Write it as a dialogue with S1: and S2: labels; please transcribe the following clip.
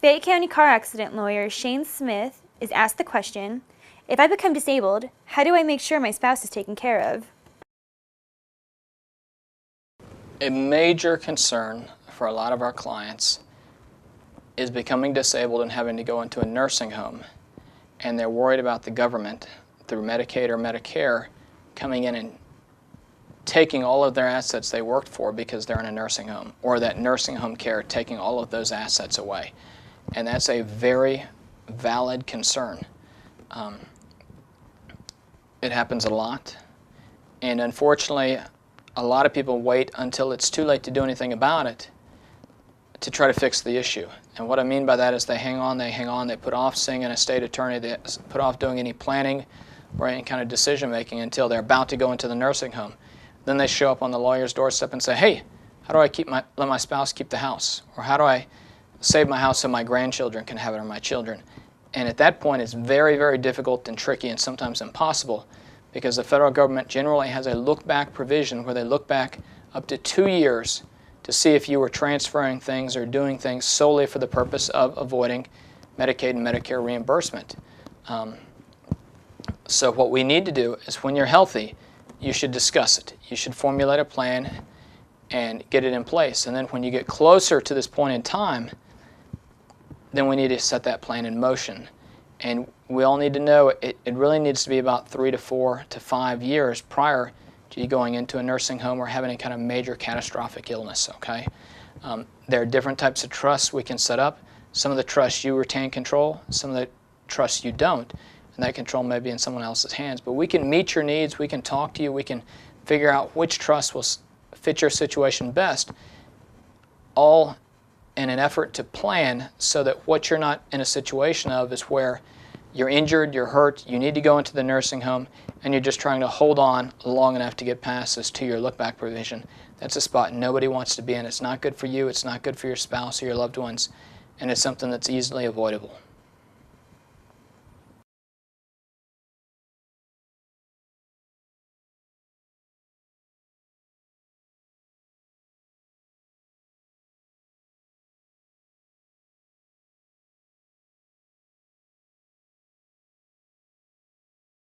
S1: Fayette County car accident lawyer Shane Smith is asked the question, if I become disabled, how do I make sure my spouse is taken care of?
S2: A major concern for a lot of our clients is becoming disabled and having to go into a nursing home, and they're worried about the government through Medicaid or Medicare coming in and taking all of their assets they worked for because they're in a nursing home, or that nursing home care taking all of those assets away. And that's a very valid concern. It happens a lot, and unfortunately a lot of people wait until it's too late to do anything about it to try to fix the issue. And what I mean by that is they hang on, they put off seeing an estate attorney, they put off doing any planning or any kind of decision making until they're about to go into the nursing home. Then they show up on the lawyer's doorstep and say, hey, how do I let my spouse keep the house? Or how do I save my house so my grandchildren can have it, or my children? And at that point it's very, very difficult and tricky and sometimes impossible, because the federal government generally has a look-back provision where they look back up to 2 years to see if you were transferring things or doing things solely for the purpose of avoiding Medicaid and Medicare reimbursement. So what we need to do is, when you're healthy, you should discuss it. You should formulate a plan and get it in place. And then when you get closer to this point in time, then we need to set that plan in motion. And we all need to know it really needs to be about 3 to 4 to 5 years prior to you going into a nursing home or having any kind of major catastrophic illness, okay? There are different types of trusts we can set up. Some of the trusts you retain control, some of the trusts you don't, and that control may be in someone else's hands. But we can meet your needs, we can talk to you, we can figure out which trust will fit your situation best, all in an effort to plan so that what you're not in a situation of is where you're injured, you're hurt, you need to go into the nursing home, and you're just trying to hold on long enough to get past this 2-year look-back provision. That's a spot nobody wants to be in. It's not good for you, it's not good for your spouse or your loved ones, and it's something that's easily avoidable.